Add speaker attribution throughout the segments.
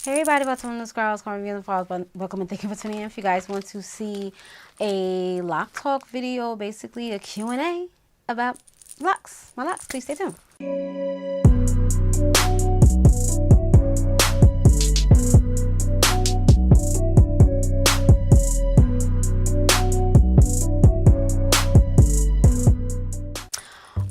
Speaker 1: Hey everybody, welcome to the Squirrels, Review and Falls. Welcome and thank you for tuning in. If you guys want to see a lock talk video, basically a Q&A about locks, my locks, please stay tuned.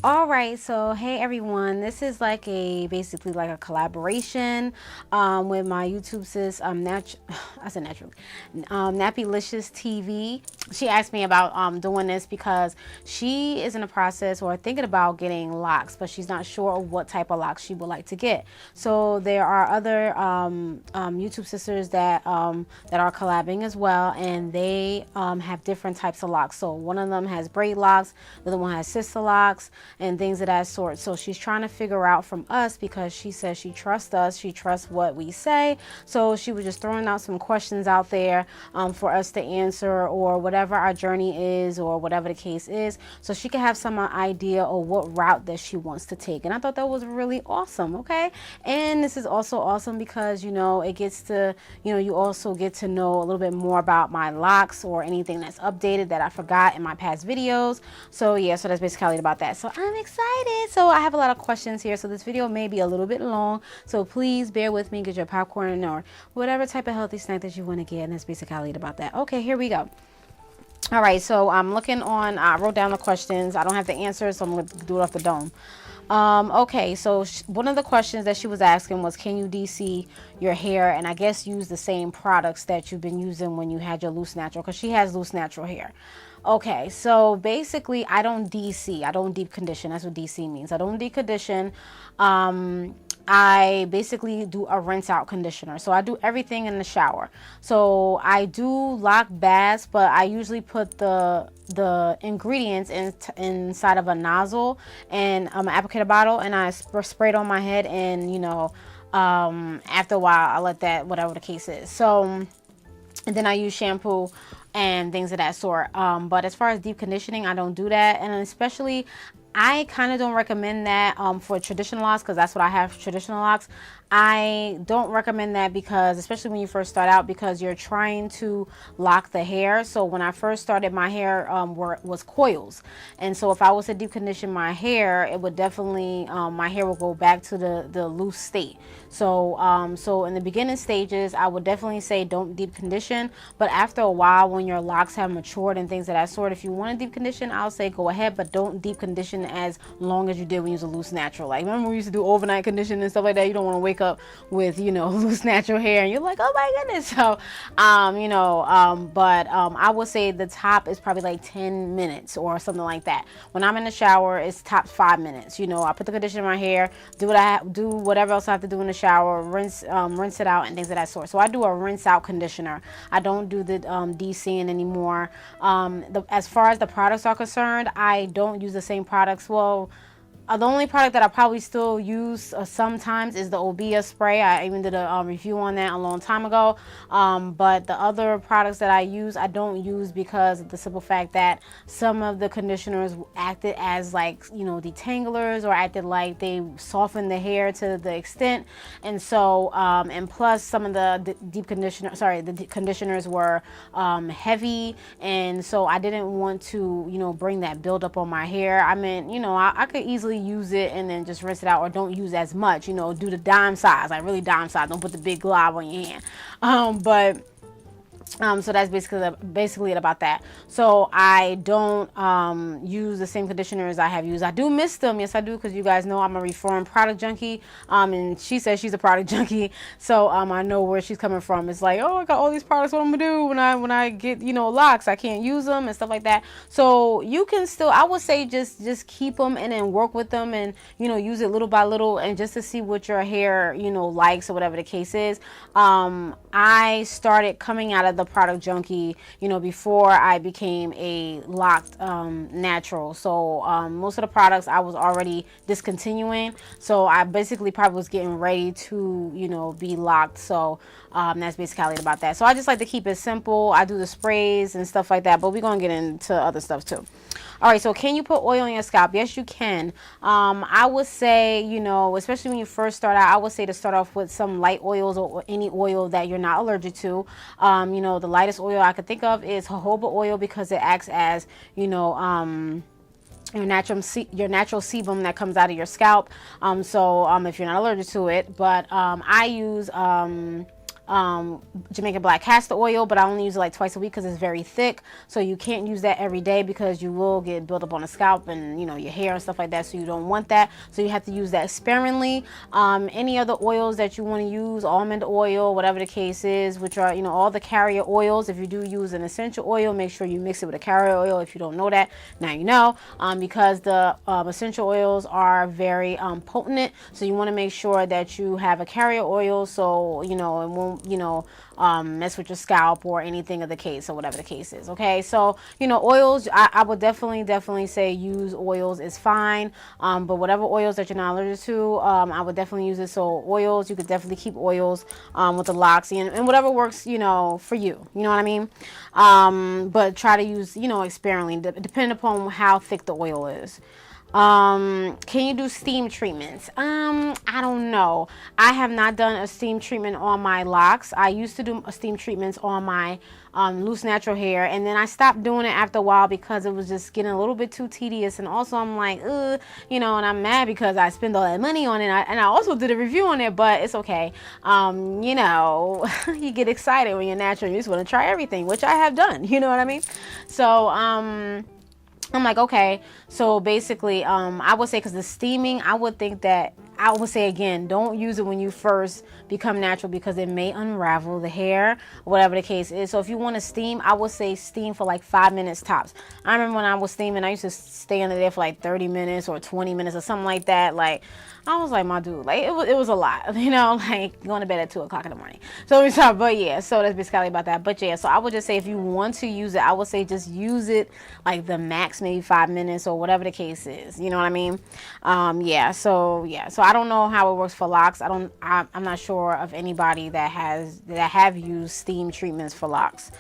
Speaker 1: Alright, so hey everyone, this is like basically like a collaboration with my YouTube sis, Nappylicioustv. She asked me about doing this because she is in the process or thinking about getting locks, but she's not sure what type of locks she would like to get. So there are other YouTube sisters that are collabing as well, and they have different types of locks. So one of them has braid locks, the other one has sister locks, and things of that sort. So she's trying to figure out from us, because she says she trusts us, she trusts what we say. So she was just throwing out some questions out there for us to answer, or whatever our journey is, or whatever the case is, so she can have some idea of what route that she wants to take. And I thought that was really awesome. Okay, and this is also awesome because, you know, it gets to, you know, you also get to know a little bit more about my locks or anything that's updated that I forgot in my past videos. So yeah, so that's basically about that. So I'm excited. So I have a lot of questions here, so this video may be a little bit long, so please bear with me. Get your popcorn or whatever type of healthy snack that you want to get, and that's basically about that. Okay, here we go. All right, so I'm looking on, I wrote down the questions. I don't have the answers, so I'm going to do it off the dome. Okay, so one of the questions that she was asking was, can you DC your hair and I guess use the same products that you've been using when you had your loose natural, because she has loose natural hair. Okay, so basically I don't DC, I don't deep condition. That's what DC means. I don't deep condition. I basically do a rinse out conditioner. So I do everything in the shower. So I do lock baths, but I usually put the ingredients inside of a nozzle and an applicator bottle, and I spray it on my head, and you know, after a while I let that, whatever the case is. So, and then I use shampoo and things of that sort. But as far as deep conditioning, I don't do that, and especially I kind of don't recommend that for traditional locks, because that's what I have, traditional locks. I don't recommend that because, especially when you first start out, because you're trying to lock the hair. So when I first started, my hair was coils, and so if I was to deep condition my hair, it would definitely, my hair would go back to the loose state. So so in the beginning stages, I would definitely say don't deep condition, but after a while, when your locks have matured and things of that sort, if you want to deep condition, I'll say go ahead, but don't deep condition as long as you did when you use a loose natural. Like, remember we used to do overnight condition and stuff like that? You don't want to wake up with, you know, loose natural hair and you're like, oh my goodness. So you know, but I would say the top is probably like 10 minutes or something like that. When I'm in the shower, it's top 5 minutes. You know, I put the conditioner in my hair, do whatever else I have to do in the shower, rinse it out and things of that sort. So I do a rinse out conditioner. I don't do the DCing anymore. As far as the products are concerned, I don't use the same products. Well, the only product that I probably still use sometimes is the Obia spray. I even did a review on that a long time ago. But the other products that I use, I don't use, because of the simple fact that some of the conditioners acted as, like, you know, detanglers, or acted like they softened the hair to the extent. And so, and plus some of the the conditioners were heavy. And so I didn't want to, you know, bring that buildup on my hair. I mean, you know, I could easily use it and then just rinse it out, or don't use as much, you know, do the dime size, like really dime size, don't put the big glob on your hand. So that's basically it about that. So I don't use the same conditioners I have used. I do miss them, yes I do, because you guys know I'm a reformed product junkie, and she says she's a product junkie, so I know where she's coming from. It's like, oh, I got all these products, what I'm gonna do when I get, you know, locks? I can't use them and stuff like that. So you can still, I would say, just keep them and then work with them, and, you know, use it little by little, and just to see what your hair, you know, likes, or whatever the case is. I started coming out of the product junkie, you know, before I became a locked natural. So most of the products I was already discontinuing, so I basically probably was getting ready to, you know, be locked. So that's basically about that. So I just like to keep it simple. I do the sprays and stuff like that, but we're gonna get into other stuff too. All right, so can you put oil on your scalp? Yes, you can. I would say, you know, especially when you first start out, I would say to start off with some light oils or any oil that you're not allergic to. You know, the lightest oil I could think of is jojoba oil because it acts as, you know, your natural sebum that comes out of your scalp. If you're not allergic to it, but I use Jamaican black castor oil, but I only use it like twice a week because it's very thick, so you can't use that every day because you will get built up on the scalp and, you know, your hair and stuff like that, so you don't want that. So you have to use that sparingly. Any other oils that you want to use, almond oil, whatever the case is, which are, you know, all the carrier oils. If you do use an essential oil, make sure you mix it with a carrier oil. If you don't know that, now you know, because the essential oils are very potent, so you want to make sure that you have a carrier oil, so, you know, it won't, you know, mess with your scalp or anything of the case, or whatever the case is. Okay, so, you know, oils, I would definitely say use oils is fine, but whatever oils that you're not allergic to, I would definitely use it. So oils, you could definitely keep oils with the LOCS and whatever works, you know, for you, you know what I mean. But try to use, you know, sparingly, depending upon how thick the oil is. Can you do steam treatments? I don't know. I have not done a steam treatment on my LOCS. I used to do steam treatments on my loose natural hair, and then I stopped doing it after a while because it was just getting a little bit too tedious, and also I'm like, you know, and I'm mad because I spend all that money on it, and I also did a review on it, but it's okay. You know, you get excited when you're natural, you just want to try everything, which I have done, you know what I mean? So, I'm like, okay, so basically, I would say, because the steaming, I would say, again, don't use it when you first become natural because it may unravel the hair, whatever the case is. So if you want to steam, I would say steam for like 5 minutes tops. I remember when I was steaming, I used to stay under there for like 30 minutes or 20 minutes or something like that. Like, I was like, my dude, like, it was a lot, you know, like going to bed at 2 o'clock in the morning. So we talk, but yeah, so that's basically about that. But yeah, so I would just say if you want to use it, I would say just use it like the max, maybe 5 minutes or whatever the case is. You know what I mean? So I don't know how it works for LOCS. I'm not sure of anybody that have used steam treatments for LOCS.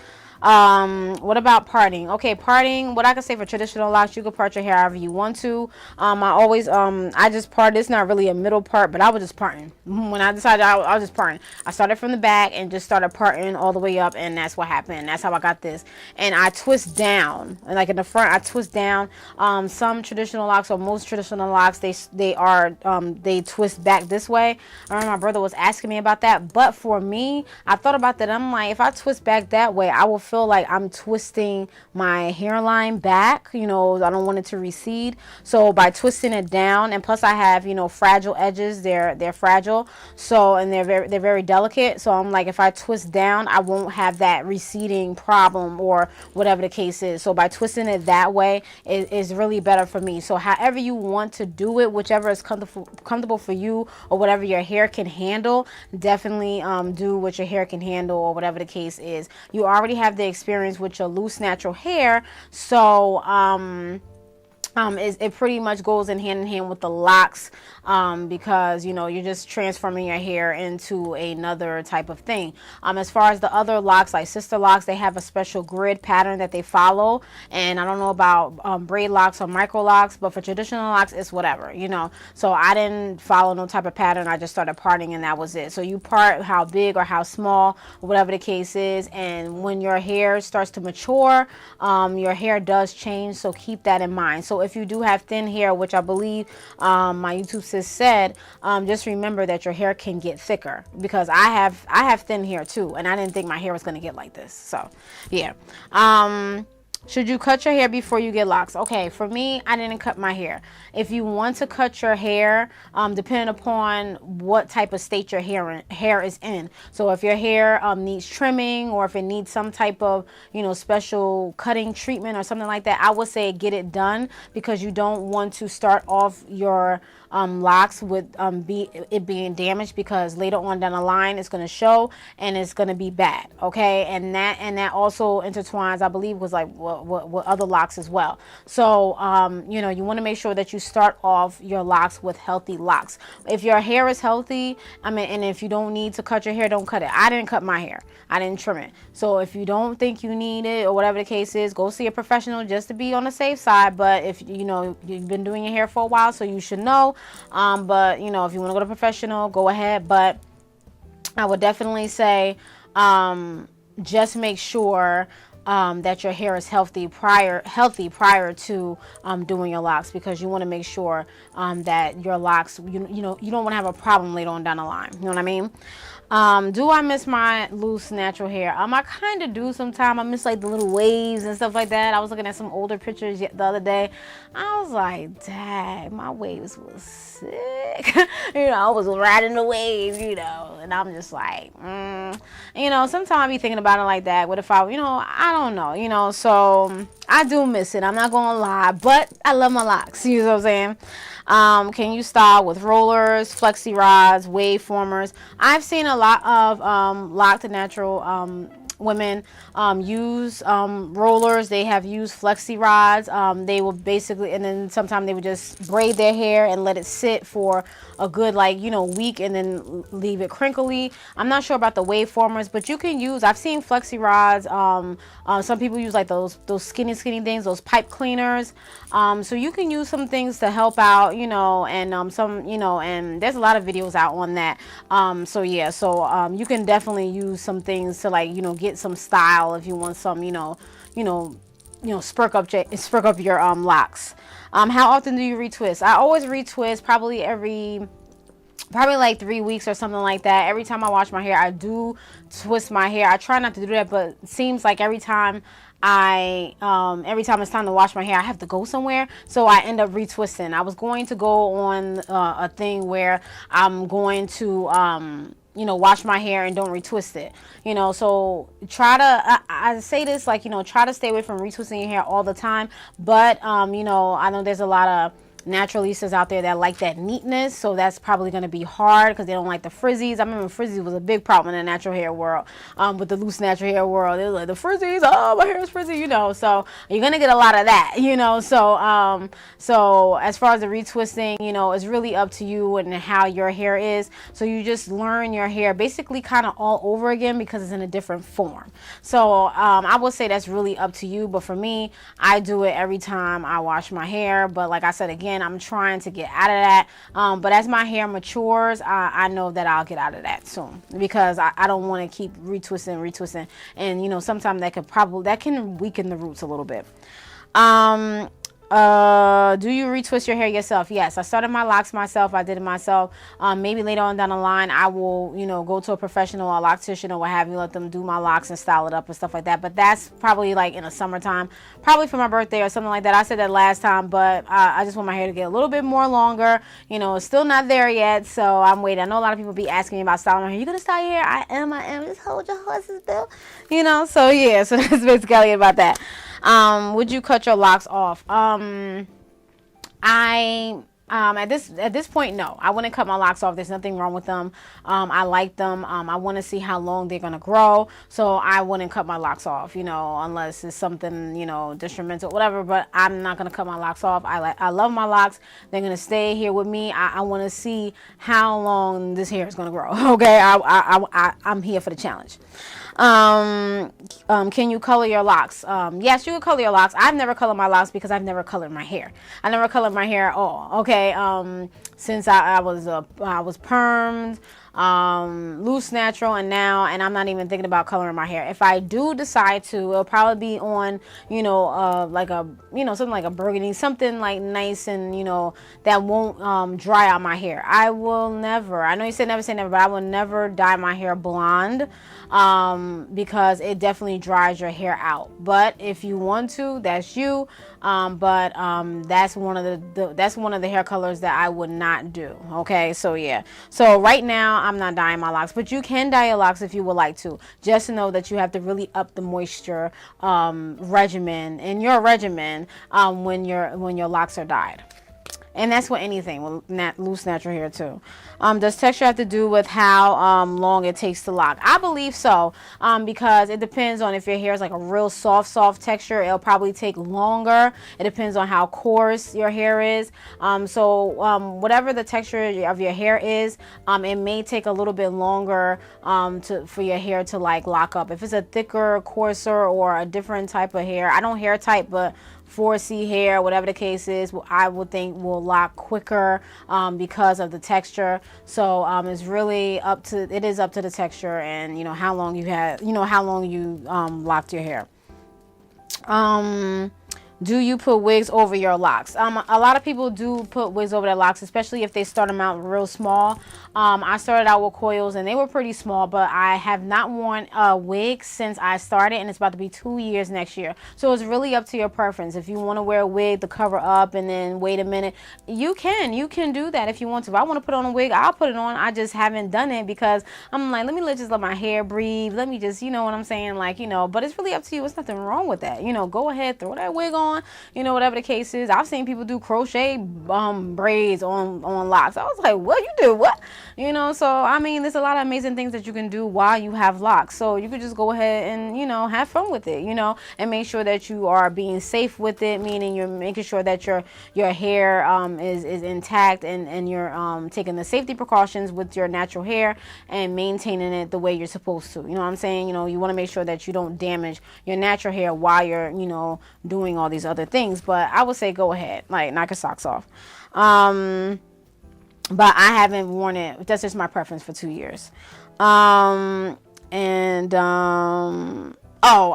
Speaker 1: What about parting? Okay, parting, what I can say for traditional LOCS, you can part your hair however you want to. I just part. It's not really a middle part, but I was just parting. When I decided I was just parting. I started from the back and just started parting all the way up, and that's what happened. That's how I got this. And I twist down, and like in the front, I twist down. Some traditional LOCS, or most traditional LOCS, they twist back this way. I remember my brother was asking me about that, but for me, I thought about that. I'm like, if I twist back that way, I will feel like I'm twisting my hairline back, you know. I don't want it to recede, so by twisting it down, and plus I have, you know, fragile edges, they're fragile, so, and they're very delicate, so I'm like, if I twist down, I won't have that receding problem or whatever the case is. So by twisting it that way, it is really better for me. So however you want to do it, whichever is comfortable for you, or whatever your hair can handle, definitely do what your hair can handle, or whatever the case is. You already have the experience with your loose natural hair, so it pretty much goes in hand with the LOCS, because, you know, you're just transforming your hair into another type of thing. As far as the other LOCS, like SISTERLOCKS, they have a special grid pattern that they follow, and I don't know about braid LOCS or micro LOCS, but for traditional LOCS, it's whatever, you know. So I didn't follow no type of pattern. I just started parting, and that was it. So you part how big or how small, whatever the case is, and when your hair starts to mature, your hair does change, so keep that in mind. So if you do have thin hair, which I believe my YouTube sis said, just remember that your hair can get thicker, because I have thin hair too, and I didn't think my hair was going to get like this. So yeah. Should you cut your hair before you get LOCS? Okay, for me, I didn't cut my hair. If you want to cut your hair, depending upon what type of state your hair is in. So if your hair needs trimming, or if it needs some type of, you know, special cutting treatment or something like that, I would say get it done, because you don't want to start off your locks with it being damaged, because later on down the line it's going to show and it's going to be bad. Okay, and that also intertwines, I believe, was like what other locks as well. So you know, you want to make sure that you start off your locks with healthy locks. If your hair is healthy, I mean, and if you don't need to cut your hair, don't cut it. I didn't cut my hair, I didn't trim it. So if you don't think you need it or whatever the case is, go see a professional just to be on the safe side. But if you know you've been doing your hair for a while, so you should know. But you know, if you want to go to professional, go ahead. But I would definitely say just make sure that your hair is healthy prior to doing your locks, because you want to make sure that your locks, you know, you don't want to have a problem later on down the line. You know what I mean? Do I miss my loose natural hair? I kind of do sometimes. I miss like the little waves and stuff like that. I was looking at some older pictures the other day. I was like, dang, my waves was sick. You know, I was riding the wave, you know, and I'm just like, you know, sometimes I be thinking about it like that. What if I, you know, I don't know, you know, so I do miss it. I'm not going to lie, but I love my locks. You know what I'm saying? Can you style with rollers, flexi rods, wave formers? I've seen a lot of locked natural women use rollers. They have used flexi rods. They will basically, and then sometimes they would just braid their hair and let it sit for a good, like, you know, week, and then leave it crinkly. I'm not sure about the wave formers, but you can use, I've seen flexi rods. Some people use like those skinny things, those pipe cleaners. So you can use some things to help out, you know, and some, you know, and there's a lot of videos out on that. So yeah, so you can definitely use some things to, like, you know, get some style if you want some, you know, spruck up your locks. How often do you retwist? I always retwist probably like 3 weeks or something like that. Every time I wash my hair, I do twist my hair. I try not to do that, but it seems like every time it's time to wash my hair, I have to go somewhere, so I end up retwisting. I was going to go on a thing where I'm going to you know, wash my hair and don't retwist it, you know. So try to, I say this, like, you know, try to stay away from retwisting your hair all the time. But you know, I know there's a lot of naturalistas out there that like that neatness, so that's probably going to be hard because they don't like the frizzies. I remember frizzies was a big problem in the natural hair world, with the loose natural hair world. They were like, the frizzies, oh, my hair is frizzy, you know. So you're going to get a lot of that, you know. So so as far as the retwisting, you know, it's really up to you and how your hair is. So you just learn your hair basically kind of all over again because it's in a different form. So I would say that's really up to you, but for me, I do it every time I wash my hair. But like I said, again, I'm trying to get out of that, but as my hair matures, I know that I'll get out of that soon, because I don't want to keep retwisting, and you know, sometimes that can weaken the roots a little bit. Do you retwist your hair yourself? Yes, I started my locks myself. I did it myself. Maybe later on down the line, I will, you know, go to a professional or a loctician or what have you, let them do my locks and style it up and stuff like that. But that's probably like in the summertime, probably for my birthday or something like that. I said that last time, but I just want my hair to get a little bit more longer. You know, it's still not there yet, so I'm waiting. I know a lot of people be asking me about styling my hair. You gonna style your hair? I am. Just hold your horses, Bill. You know, so yeah, so that's basically about that. Would you cut your locks off? At this point, no, I wouldn't cut my locks off. There's nothing wrong with them. I like them. I want to see how long they're gonna grow, so I wouldn't cut my locks off, you know, unless it's something, you know, detrimental, whatever. But I'm not gonna cut my locks off. I love my locks. They're gonna stay here with me. I want to see how long this hair is gonna grow. Okay, I'm here for the challenge. Can you color your locks? Yes, you can color your locks. I've never colored my locks because I've never colored my hair. I never colored my hair at all. Okay, since I was permed, loose natural, and I'm not even thinking about coloring my hair. If I do decide to, it'll probably be on, you know, like a, you know, something like a burgundy, something like nice and, you know, that won't dry out my hair. I will never, I know you said never say never, but I will never dye my hair blonde, because it definitely dries your hair out. But if you want to, that's you. But that's one of the hair colors that I would not do. Okay, so yeah. So right now I'm not dyeing my locks, but you can dye your locks if you would like to. Just to know that you have to really up the moisture regimen in your regimen when your locks are dyed. And that's with anything, with loose natural hair too. Does texture have to do with how long it takes to lock? I believe so, because it depends on if your hair is like a real soft texture. It'll probably take longer. It depends on how coarse your hair is. Whatever the texture of your hair is, it may take a little bit longer for your hair to like lock up. If it's a thicker, coarser, or a different type of hair, I don't hair type, but 4C hair, whatever the case is, I would think will lock quicker because of the texture. So it's really up to the texture and how long you had, how long you locked your hair. Do you put wigs over your locks? A lot of people do put wigs over their locks, especially if they start them out real small. I started out with coils and they were pretty small, but I have not worn a wig since I started, and it's about to be 2 years next year. So it's really up to your preference. If you want to wear a wig to cover up and then wait a minute, you can do that if you want to. If I want to put on a wig, I'll put it on. I just haven't done it because I'm like, just let my hair breathe. Let me just, you know what I'm saying? Like, but it's really up to you. There's nothing wrong with that. Go ahead, throw that wig on, whatever the case is. I've seen people do crochet braids on locks. I was like, what? You do what? So I mean, there's a lot of amazing things that you can do while you have locks. So you could just go ahead and have fun with it, and make sure that you are being safe with it, meaning you're making sure that your hair is intact, and you're taking the safety precautions with your natural hair and maintaining it the way you're supposed to. You know what I'm saying? You want to make sure that you don't damage your natural hair while you're doing all these other things. But I would say go ahead, like, knock your socks off. But I haven't worn it. That's just my preference for 2 years. Oh,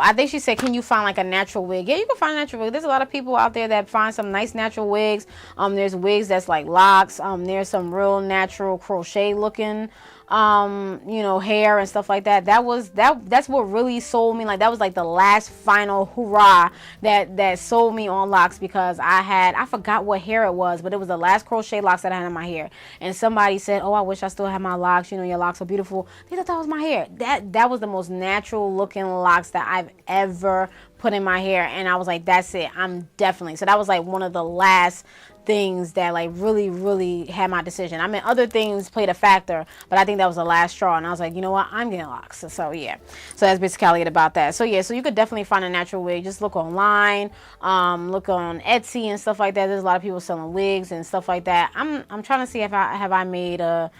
Speaker 1: I think she said, can you find like a natural wig? Yeah, you can find a natural wig. There's a lot of people out there that find some nice natural wigs. There's wigs that's like locks. There's some real natural crochet looking hair and stuff like that. That's what really sold me. Like, that was like the last final hurrah that sold me on locks, because I forgot what hair it was, but it was the last crochet locks that I had in my hair. And somebody said, oh, I wish I still had my locks. Your locks are beautiful. They thought that was my hair. That was the most natural looking locks that I've ever put in my hair. And I was like, that's it. So that was like one of the last things that like really had my decision. I mean, other things played a factor, but I think that was the last straw, and I was like, you know what, I'm getting locks. So yeah, so that's basically it about that. So yeah, so you could definitely find a natural wig. Just look online, look on Etsy and stuff like that. There's a lot of people selling wigs and stuff like that. I'm trying to see if I haven't made a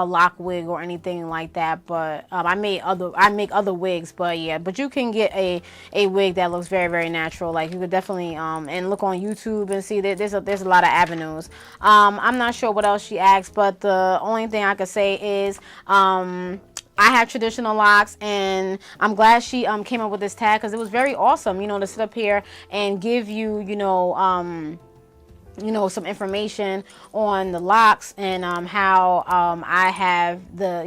Speaker 1: lock wig or anything like that, but I make other wigs. But yeah, but you can get a wig that looks very natural. Like, you could definitely and look on YouTube and see that there's a lot of avenues. I'm not sure what else she asked, but the only thing I could say is I have traditional locks, and I'm glad she came up with this tag, because it was very awesome, to sit up here and give you, some information on the locks and how I have the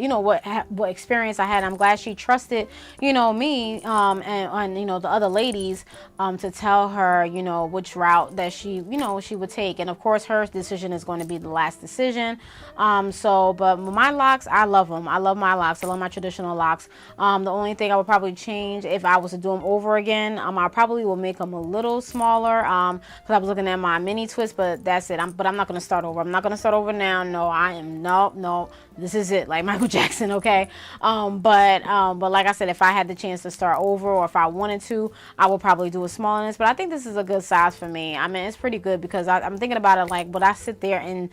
Speaker 1: what experience I had. I'm glad she trusted me and the other ladies to tell her which route that she would take, and of course her decision is going to be the last decision. But my locks, I love them. I love my locks. I love my traditional locks. The only thing I would probably change if I was to do them over again, I probably will make them a little smaller, because I was looking at my mini twist, but that's it. But I'm not going to start over. I'm not going to start over now. No, I am. No. This is it. Like Michael Jackson. Okay. But like I said, if I had the chance to start over, or if I wanted to, I would probably do a smaller. But I think this is a good size for me. I mean, it's pretty good, because I'm thinking about it. Like, would I sit there and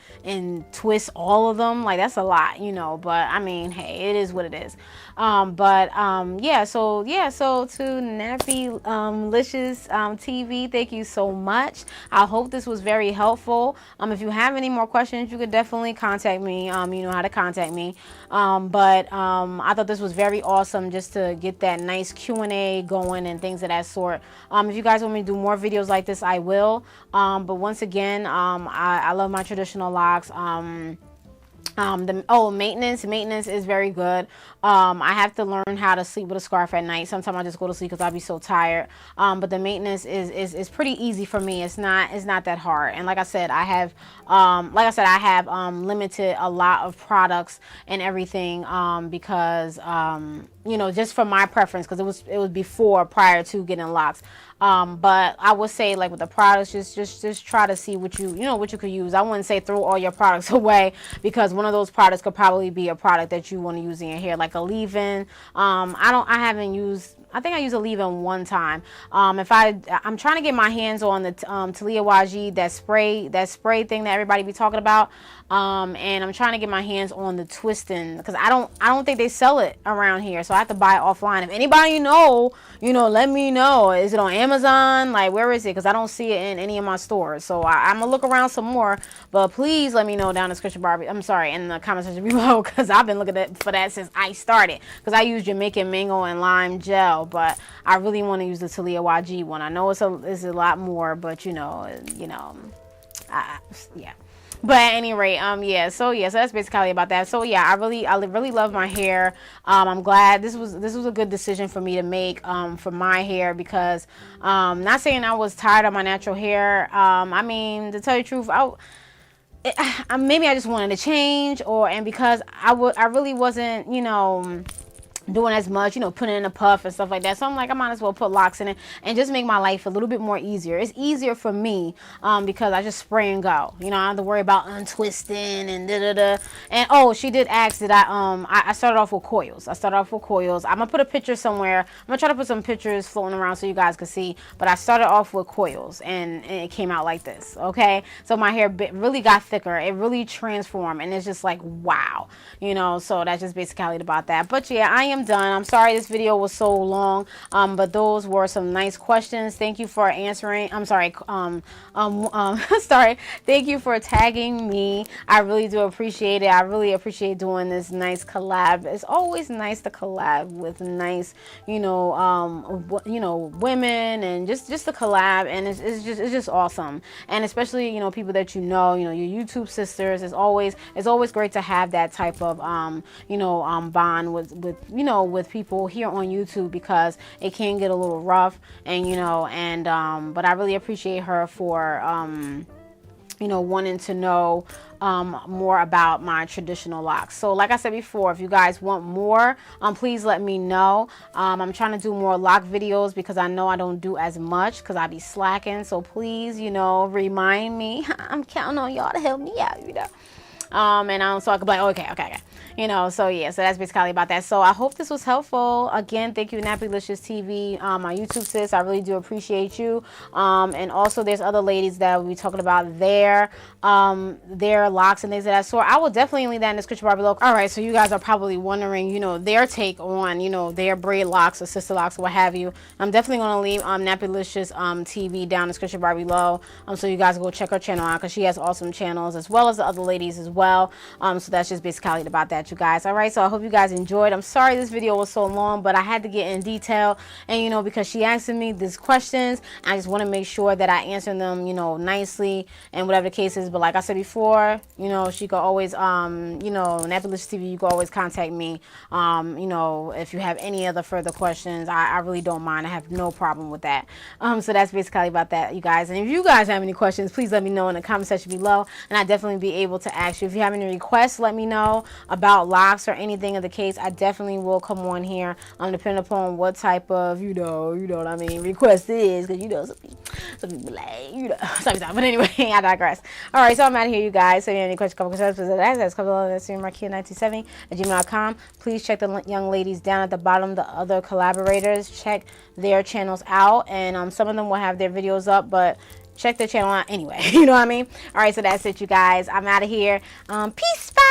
Speaker 1: twist all of them? Like, that's a lot, But I mean, hey, it is what it is. Yeah. So to Nappylicious TV, thank you so much. I hope this was very helpful. If you have any more questions, you could definitely contact me. You know how to contact me. I thought this was very awesome, just to get that nice Q&A going and things of that sort. If you guys want me to do more videos like this, I will. But once again, I love my traditional locks. Maintenance is very good. I have to learn how to sleep with a scarf at night. Sometimes I just go to sleep because I'll be so tired. But the maintenance is pretty easy for me. It's not that hard. And like I said, I have limited a lot of products and everything because you know, just for my preference, because it was prior to getting LOCS. But I would say, like, with the products, just try to see what what you could use. I wouldn't say throw all your products away, because one of those products could probably be a product that you want to use in your hair, like a leave-in. I think I used a leave-in one time. I'm trying to get my hands on the Talia Waji, that spray thing that everybody be talking about. And I'm trying to get my hands on the twisting, because I don't think they sell it around here, so I have to buy it offline. If anybody know, let me know. Is it on Amazon? Like, where is it? Because I don't see it in any of my stores. So I'm gonna look around some more, but please let me know down in the description bar. I'm sorry, in the comment section below, because I've been looking for that since I started. Because I use Jamaican mango and lime gel, but I really want to use the Talia YG one. I know it's a lot more, but yeah. But at any rate, yeah, so that's basically about that. So yeah, I really love my hair. I'm glad this was a good decision for me to make for my hair, because not saying I was tired of my natural hair. I mean, to tell you the truth, maybe I just wanted to change, and because I really wasn't, doing as much, putting in a puff and stuff like that. So I'm like, I might as well put LOCS in it and just make my life a little bit more easier. It's easier for me because I just spray and go. I don't have to worry about untwisting and da-da-da. And oh, she did ask that I started off with coils. I'm gonna put a picture somewhere. I'm gonna try to put some pictures floating around so you guys can see. But I started off with coils, and it came out like this. Okay, so my hair really got thicker. It really transformed, and it's just like, wow. So that's just basically about that. But yeah, I am done. I'm sorry this video was so long, but those were some nice questions. Thank you for answering. I'm sorry, sorry. Thank you for tagging me. I really do appreciate it. I really appreciate doing this nice collab. It's always nice to collab with nice, women, and just to collab, and it's just awesome. And especially, people that your YouTube sisters. It's always great to have that type of bond with people here on YouTube, because it can get a little rough, and but I really appreciate her for wanting to know more about my traditional LOCS. So like I said before, if you guys want more, please let me know. I'm trying to do more LOC videos, because I know I don't do as much because I be slacking. So please, remind me. I'm counting on y'all to help me out, so I could be like, okay. So yeah, so that's basically about that. So I hope this was helpful. Again, thank you, Nappylicioustv, my YouTube sis. I really do appreciate you. And also, there's other ladies that we'll be talking about their LOCS and things of that sort. I will definitely leave that in the description bar below. All right, so you guys are probably wondering, their take on, their braid LOCS or sister LOCS or what have you. I'm definitely going to leave Nappylicioustv down in the description bar below, so you guys go check her channel out, because she has awesome channels, as well as the other ladies as well. So that's just basically about that, you guys. All right, so I hope you guys enjoyed. I'm sorry this video was so long, but I had to get in detail, and because she asked me these questions, I just want to make sure that I answer them nicely, and whatever the case is. But like I said before, she could always Nappylicioustv, you can always contact me if you have any other further questions. I really don't mind. I have no problem with that. So that's basically about that, you guys. And if you guys have any questions, please let me know in the comment section below, and I definitely be able to ask you. If you have any requests, let me know about LOCS or anything of the case. I definitely will come on here, depending upon what type of what I mean, request it is, because some people like sometimes. But anyway, I digress. All right, so I'm out of here, you guys. So if you have any questions, please markia1970@gmail.com. Please check the young ladies down at the bottom, the other collaborators. Check their channels out, and some of them will have their videos up, but check their channel out anyway. You know what I mean? All right, so that's it, you guys. I'm out of here. Peace. Bye.